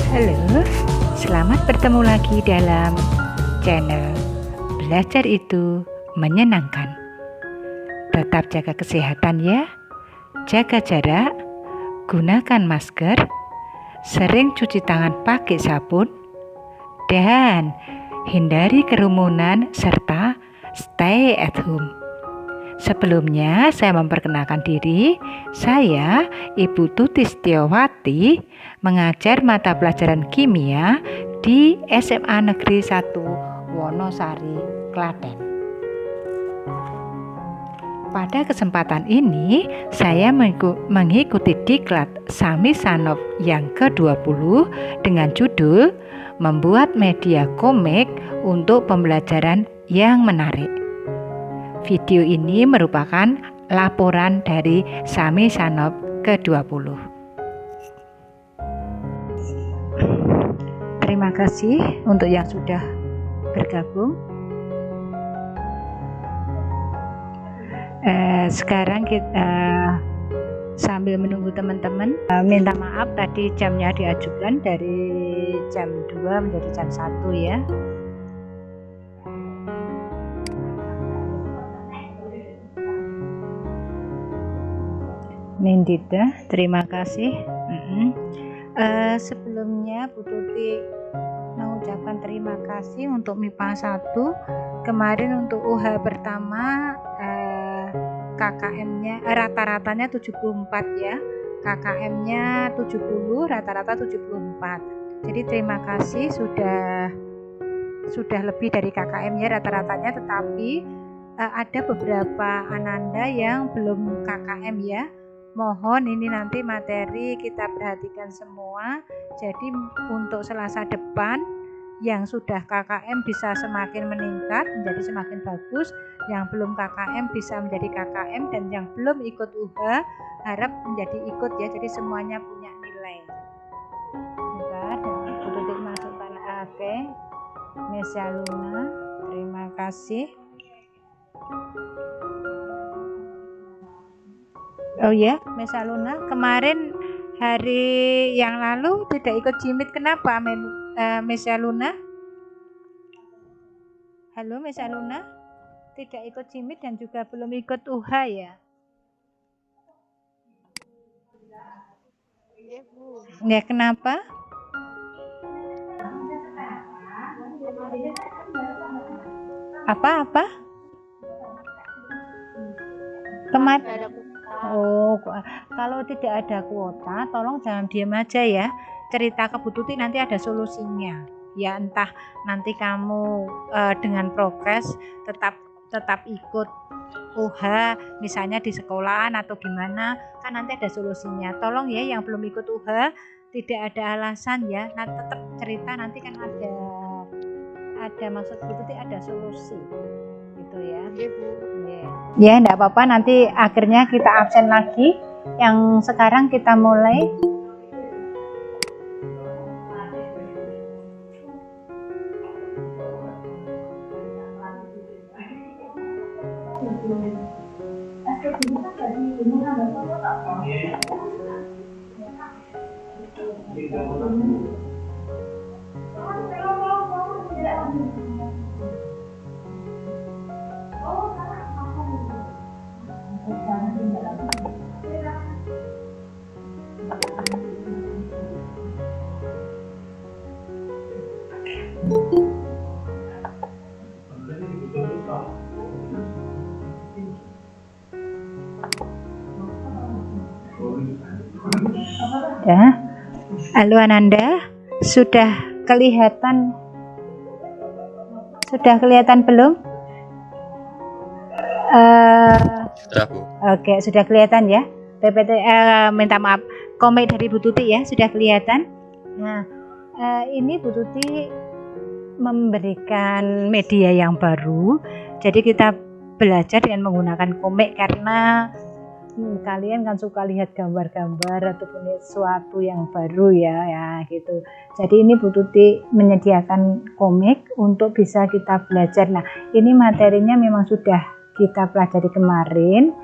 Halo, selamat bertemu lagi dalam channel Belajar Itu Menyenangkan. Tetap jaga kesehatan ya, jaga jarak, gunakan masker, sering cuci tangan pakai sabun, dan hindari kerumunan serta stay at home. Sebelumnya saya memperkenalkan diri, saya Ibu Tuti Setiawati, mengajar mata pelajaran kimia di SMA Negeri 1 Wonosari, Klaten. Pada kesempatan ini, saya mengikuti diklat Samisanov yang ke-20 dengan judul Membuat Media Komik untuk Pembelajaran yang Menarik. Video ini merupakan laporan dari Samisanov ke-20. Terima kasih untuk yang sudah bergabung. Sekarang kita sambil menunggu teman-teman, minta maaf tadi jamnya diajukan dari jam 2 menjadi jam 1 ya. Nindita, terima kasih. Sebelumnya Bu Tuti mengucapkan terima kasih untuk MIPA 1. Kemarin untuk UH pertama KKM-nya rata-ratanya 74 ya. KKM-nya 70, rata-rata 74. Jadi terima kasih sudah lebih dari KKM-nya rata-ratanya, tetapi ada beberapa ananda yang belum KKM ya. Mohon ini nanti materi kita perhatikan semua. Jadi untuk Selasa depan yang sudah KKM bisa semakin meningkat, menjadi semakin bagus. Yang belum KKM bisa menjadi KKM, dan yang belum ikut UH harap menjadi ikut ya. Jadi semuanya punya nilai. Bentar, untuk masukkan oke. Mesya Luna, terima kasih. Oh ya, Mesya Luna, kemarin hari yang lalu tidak ikut jimit, kenapa Mesya Luna? Halo Mesya Luna, tidak ikut jimit dan juga belum ikut UH ya? Ya, kenapa? Apa? Kemarin. Oh, kalau tidak ada kuota, tolong jangan diam aja ya. Cerita ke Bu Tuti, nanti ada solusinya. Ya, entah nanti kamu dengan progres tetap ikut UH, misalnya di sekolahan atau gimana, kan nanti ada solusinya. Tolong ya, yang belum ikut UH tidak ada alasan ya. Nah, tetap cerita, nanti kan ada maksud Bu Tuti, ada solusi. Gitu ya. Ya, enggak apa-apa, nanti akhirnya kita absen lagi. Yang sekarang kita mulai. Ya. Halo Ananda, sudah kelihatan belum? Oke, sudah kelihatan ya. PPT minta maaf, komik dari Bu Tuti ya, sudah kelihatan. Nah, ini Bu Tuti memberikan media yang baru. Jadi kita belajar dengan menggunakan komik karena kalian kan suka lihat gambar-gambar ataupun sesuatu yang baru ya gitu. Jadi ini Bu Tuti menyediakan komik untuk bisa kita belajar. Nah, ini materinya memang sudah kita pelajari kemarin,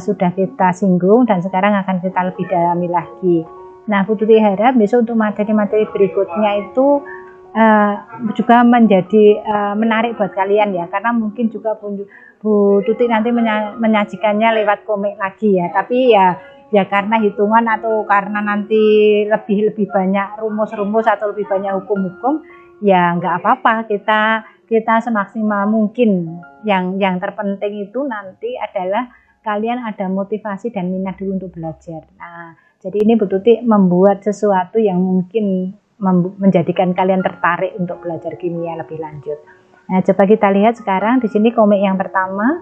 sudah kita singgung dan sekarang akan kita lebih dalami lagi. Nah, Bu Tuti harap besok untuk materi-materi berikutnya itu juga menjadi menarik buat kalian ya, karena mungkin juga Bu Tuti nanti menyajikannya lewat komik lagi ya, tapi ya karena hitungan atau karena nanti lebih banyak rumus-rumus atau lebih banyak hukum-hukum, ya nggak apa-apa, kita semaksimal mungkin. Yang terpenting itu nanti adalah kalian ada motivasi dan minat dulu untuk belajar. Nah, jadi ini Bu Tuti membuat sesuatu yang mungkin menjadikan kalian tertarik untuk belajar kimia lebih lanjut. Nah, coba kita lihat sekarang di sini komik yang pertama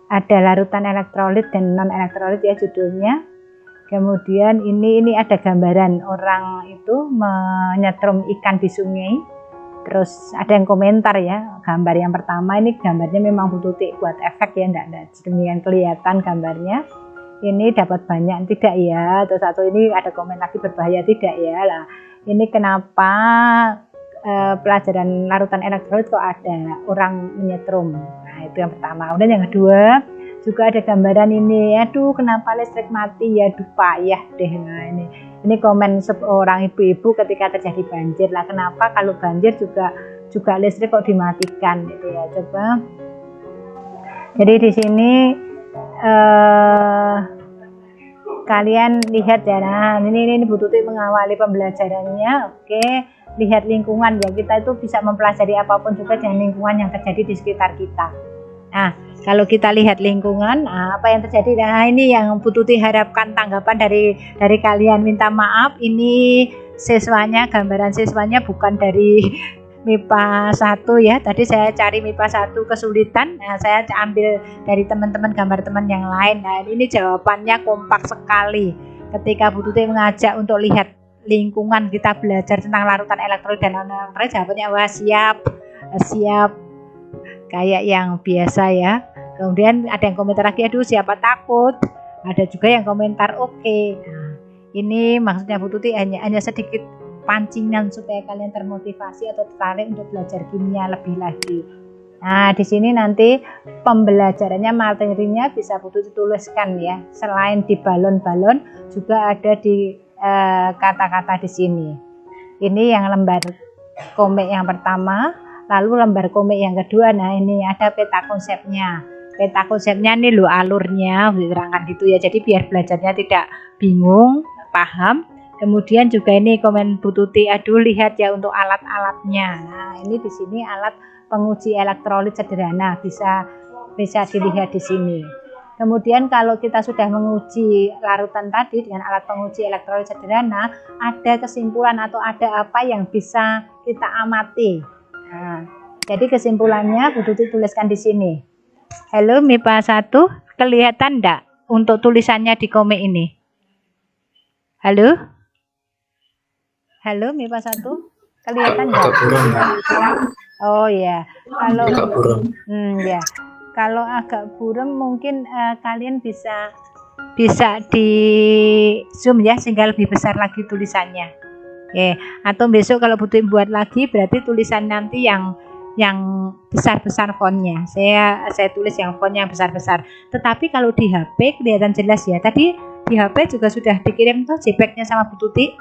ada larutan elektrolit dan non elektrolit ya judulnya. Kemudian ini ada gambaran orang itu menyetrum ikan di sungai. Terus ada yang komentar ya, gambar yang pertama ini gambarnya memang Bu Tuti buat efek ya, enggak sedemikian kelihatan gambarnya. Ini dapat banyak tidak ya? Terus satu ini ada komen lagi berbahaya tidak ya? Lah, ini kenapa pelajaran larutan elektrolit kok ada orang menyetrum? Nah, itu yang pertama. Kemudian yang kedua juga ada gambaran ini, aduh kenapa listrik mati ya, aduh payah deh. Nah, ini komen seorang ibu-ibu ketika terjadi banjir lah, kenapa kalau banjir juga listrik kok dimatikan gitu ya. Coba jadi di sini kalian lihat ya, nah ini Bu Tuti mengawali pembelajarannya. Oke, lihat lingkungan ya, kita itu bisa mempelajari apapun juga dengan lingkungan yang terjadi di sekitar kita. Nah, kalau kita lihat lingkungan, apa yang terjadi? Nah, ini yang Bu Tuti harapkan tanggapan dari kalian. Minta maaf, ini siswanya, gambaran siswanya bukan dari MIPA 1 ya. Tadi saya cari MIPA 1 kesulitan. Nah, saya ambil dari teman-teman gambar teman yang lain. Nah, ini jawabannya kompak sekali. Ketika Bu Tuti mengajak untuk lihat lingkungan, kita belajar tentang larutan elektrolit dan non elektrolit, jawabannya wah siap. Kayak yang biasa ya. Kemudian ada yang komentar lagi, aduh siapa takut. Ada juga yang komentar oke. Nah, ini maksudnya Bu Tuti hanya sedikit pancingan supaya kalian termotivasi atau tertarik untuk belajar kimia lebih lagi. Nah, di sini nanti pembelajarannya, materinya bisa Bu Tuti tuliskan ya. Selain di balon-balon juga ada di kata-kata di sini. Ini yang lembar komik yang pertama. Lalu lembar komik yang kedua, nah ini ada peta konsepnya. Peta konsepnya ini loh alurnya, diterangkan gitu ya. Jadi biar belajarnya tidak bingung, paham. Kemudian juga ini komen Bu Tuti, aduh lihat ya untuk alat-alatnya. Nah ini di sini alat penguji elektrolit sederhana, bisa dilihat di sini. Kemudian kalau kita sudah menguji larutan tadi dengan alat penguji elektrolit sederhana, ada kesimpulan atau ada apa yang bisa kita amati. Nah, jadi kesimpulannya Bu Tuti tuliskan di sini. Halo MIPA 1, kelihatan enggak untuk tulisannya di komik ini? Halo? Halo MIPA 1, kelihatan enggak? Oh ya, kalau ya. Kalau agak buram mungkin kalian bisa di zoom ya sehingga lebih besar lagi tulisannya. Oke, atau besok kalau butuh buat lagi berarti tulisan nanti yang besar-besar fontnya. Saya tulis yang fontnya besar-besar. Tetapi kalau di HP kelihatan jelas ya. Tadi di HP juga sudah dikirim tuh JPEG-nya sama Bu Tuti.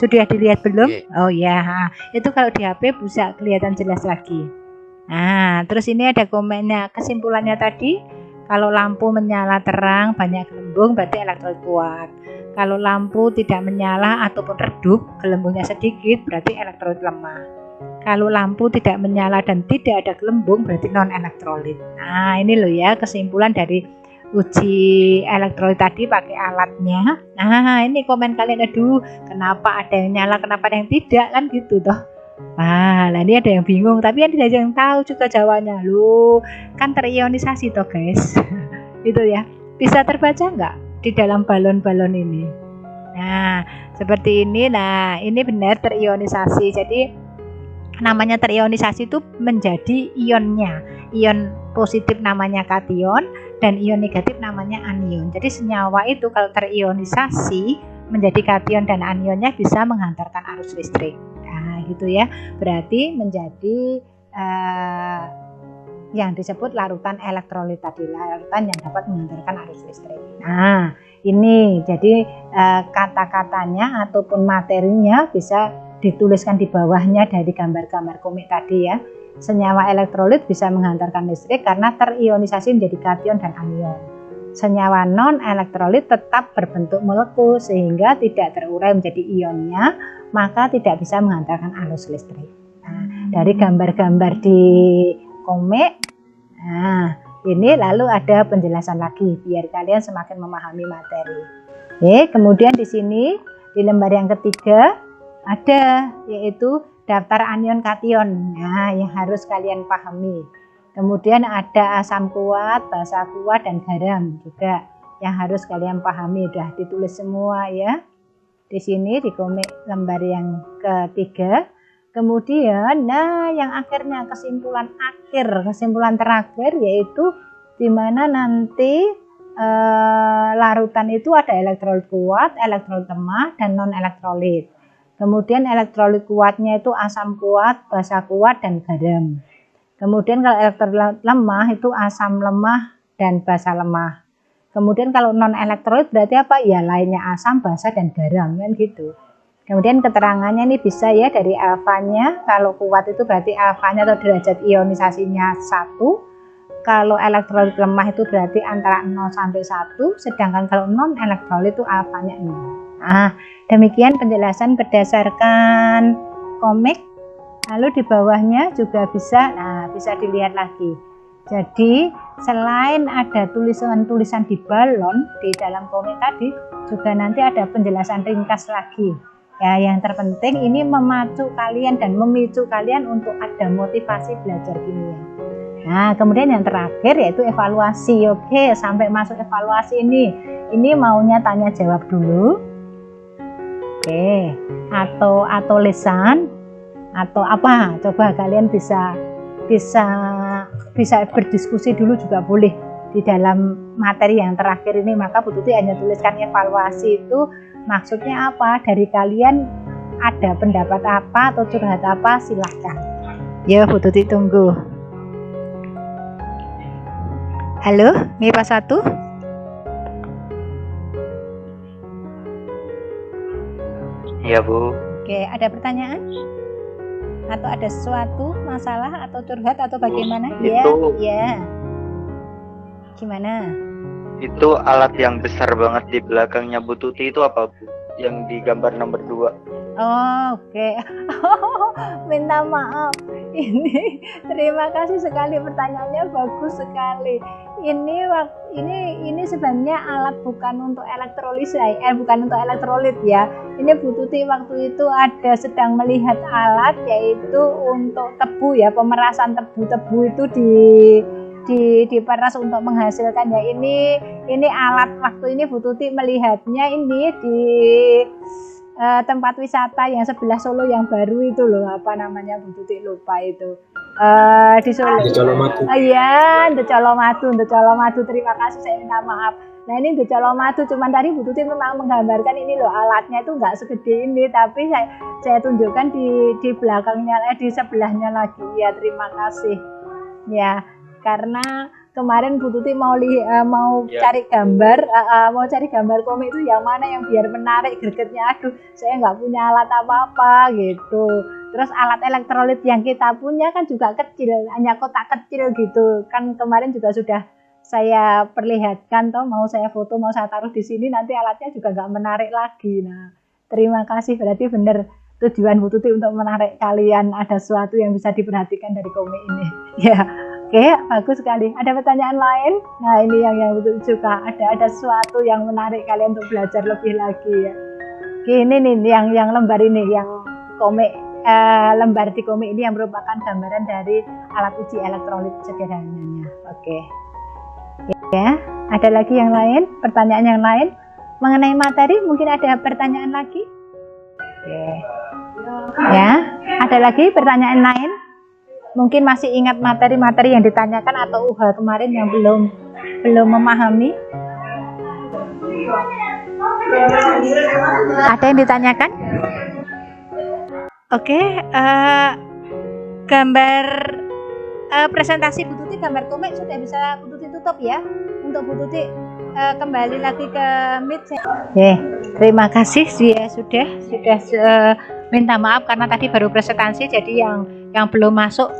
Sudah dilihat belum? Oh ya, itu kalau di HP bisa kelihatan jelas lagi. Nah, terus ini ada komennya. Kesimpulannya tadi, kalau lampu menyala terang banyak gelembung berarti elektrolit kuat. Kalau lampu tidak menyala ataupun redup, gelembungnya sedikit, berarti elektrolit lemah. Kalau lampu tidak menyala dan tidak ada gelembung, berarti non elektrolit. Nah, ini loh ya kesimpulan dari uji elektrolit tadi pakai alatnya. Nah, ini komen kalian, aduh, kenapa ada yang nyala, kenapa ada yang tidak, kan gitu toh. Wah, ini ada yang bingung, tapi yang tidak ada yang tahu juga jawabannya. Loh, kan terionisasi toh guys. Gitu ya. Bisa terbaca nggak di dalam balon-balon ini? Nah, seperti ini. Nah, ini benar terionisasi. Jadi namanya terionisasi itu menjadi ionnya. Ion positif namanya kation dan ion negatif namanya anion. Jadi senyawa itu kalau terionisasi menjadi kation dan anionnya bisa menghantarkan arus listrik. Nah, gitu ya. Berarti menjadi yang disebut larutan elektrolit tadi, larutan yang dapat menghantarkan arus listrik. Nah, ini jadi kata-katanya ataupun materinya bisa dituliskan di bawahnya dari gambar-gambar komik tadi ya. Senyawa elektrolit bisa menghantarkan listrik karena terionisasi menjadi kation dan anion. Senyawa non-elektrolit tetap berbentuk molekul sehingga tidak terurai menjadi ionnya, maka tidak bisa menghantarkan arus listrik. Nah, dari gambar-gambar di komik, nah ini lalu ada penjelasan lagi biar kalian semakin memahami materi. Kemudian di sini di lembar yang ketiga ada yaitu daftar anion kation, nah yang harus kalian pahami. Kemudian ada asam kuat, basa kuat, dan garam juga yang harus kalian pahami. Udah ditulis semua ya di sini di komik lembar yang ketiga. Kemudian nah yang akhirnya kesimpulan terakhir yaitu dimana nanti larutan itu ada elektrolit kuat, elektrolit lemah, dan non elektrolit. Kemudian elektrolit kuatnya itu asam kuat, basa kuat, dan garam. Kemudian kalau elektrolit lemah itu asam lemah dan basa lemah. Kemudian kalau non elektrolit berarti apa? Ya lainnya asam, basa, dan garam kan gitu. Kemudian keterangannya ini bisa ya dari alfanya. Kalau kuat itu berarti alfanya atau derajat ionisasinya 1. Kalau elektrolit lemah itu berarti antara 0 sampai 1. Sedangkan kalau non elektrolit itu alfanya 0. Nah, demikian penjelasan berdasarkan komik. Lalu di bawahnya juga bisa dilihat lagi. Jadi selain ada tulisan-tulisan di balon di dalam komik tadi, juga nanti ada penjelasan ringkas lagi. Ya, yang terpenting ini memacu kalian dan memicu kalian untuk ada motivasi belajar kimia. Nah, kemudian yang terakhir yaitu evaluasi. Oke, sampai masuk evaluasi ini maunya tanya jawab dulu. Oke, atau lisan atau apa? Coba kalian bisa berdiskusi dulu juga boleh di dalam materi yang terakhir ini. Maka Bu Tuti hanya tuliskan evaluasi itu maksudnya apa? Dari kalian ada pendapat apa atau curhat apa? Silahkan. Ya, Bu Tuti tunggu. Halo, MIPA 1. Iya Bu. Oke, ada pertanyaan? Atau ada sesuatu masalah atau curhat atau bagaimana? Ya. Gimana? Itu alat yang besar banget di belakangnya Bu Tuti itu apa Bu? Yang di gambar nomor 2. Oh, oke. Minta maaf. Ini terima kasih sekali pertanyaannya, bagus sekali. Ini sebenarnya alat bukan untuk elektrolisa, bukan untuk elektrolit ya. Ini Bu Tuti waktu itu ada sedang melihat alat yaitu untuk tebu ya, pemerasan tebu itu diperas untuk menghasilkan ya. Ini alat waktu ini Bu Tuti melihatnya ini di tempat wisata yang sebelah Solo yang baru itu loh, apa namanya Bu Tuti lupa itu. Di Solo. Decolomadu. Iya, Decolomadu. Terima kasih, saya minta maaf. Nah, ini Decolomadu, cuman tadi Bu Tuti memang menggambarkan ini loh, alatnya itu enggak segede ini, tapi saya tunjukkan di belakangnya, di sebelahnya lagi. Ya, terima kasih. Ya, karena kemarin Bu Tuti mau cari gambar komik itu yang mana yang biar menarik gregetnya. Aduh, saya nggak punya alat apa-apa gitu. Terus alat elektrolit yang kita punya kan juga kecil, hanya kotak kecil gitu. Kan kemarin juga sudah saya perlihatkan toh, mau saya foto, mau saya taruh di sini, nanti alatnya juga nggak menarik lagi. Nah, terima kasih, berarti benar tujuan Bu Tuti untuk menarik kalian, ada sesuatu yang bisa diperhatikan dari komik ini. Ya. Oke, bagus sekali. Ada pertanyaan lain? Nah, ini yang betul juga ada sesuatu yang menarik kalian untuk belajar lebih lagi ya. Oke, ini nih yang lembar ini, yang komik lembar di komik ini yang merupakan gambaran dari alat uji elektrolit sederhananya. Oke. Ya, ada lagi yang lain? Pertanyaan yang lain mengenai materi? Mungkin ada pertanyaan lagi? Oke. Ya, ada lagi pertanyaan lain? Mungkin masih ingat materi-materi yang ditanyakan atau kemarin yang belum memahami? Ada yang ditanyakan? Oke, gambar presentasi Bu Tuti gambar komik sudah bisa Bu Tuti tutup ya. Untuk Bu Tuti kembali lagi ke Meet. Oke, terima kasih ya, sudah minta maaf karena tadi baru presentasi, jadi yang belum masuk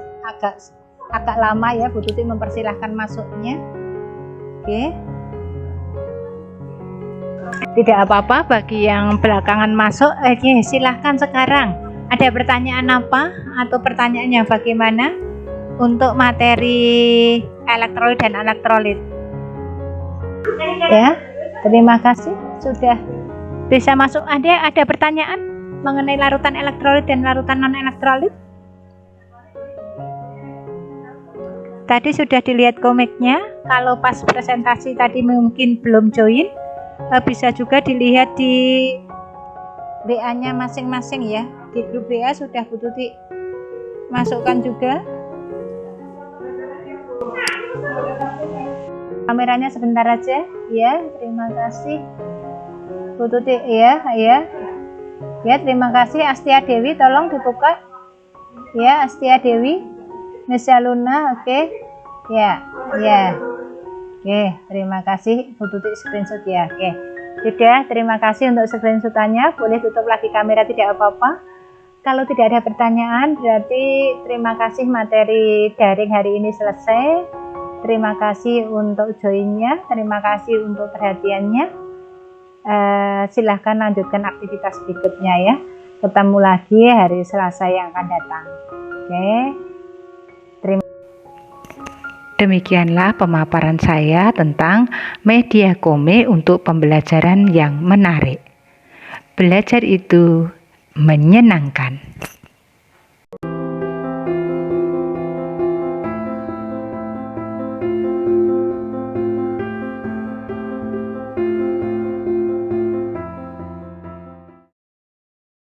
agak lama ya. Bu Tuti mempersilahkan masuknya. Oke. Tidak apa-apa bagi yang belakangan masuk. Silahkan sekarang. Ada pertanyaan apa atau pertanyaan yang bagaimana untuk materi elektrolit dan elektrolit? Ya, terima kasih sudah bisa masuk. Ada pertanyaan mengenai larutan elektrolit dan larutan non elektrolit? Tadi sudah dilihat komiknya. Kalau pas presentasi tadi mungkin belum join, bisa juga dilihat di WA-nya masing-masing ya. Di grup WA sudah Bu Tuti masukkan juga. Kameranya sebentar aja ya. Terima kasih Bu Tuti ya. Terima kasih. Astia Dewi tolong dibuka ya. Astia Dewi, Nesya Luna, oke. Ya. Oke, terima kasih Bu Tuti screenshot ya. Oke. Sudah, terima kasih untuk screenshotannya. Boleh tutup lagi kamera, tidak apa-apa. Kalau tidak ada pertanyaan, berarti terima kasih materi daring hari ini selesai. Terima kasih untuk joinnya, terima kasih untuk perhatiannya. Silahkan lanjutkan aktivitas berikutnya ya. Ketemu lagi hari Selasa yang akan datang. Oke. Demikianlah pemaparan saya tentang media komik untuk pembelajaran yang menarik. Belajar itu menyenangkan.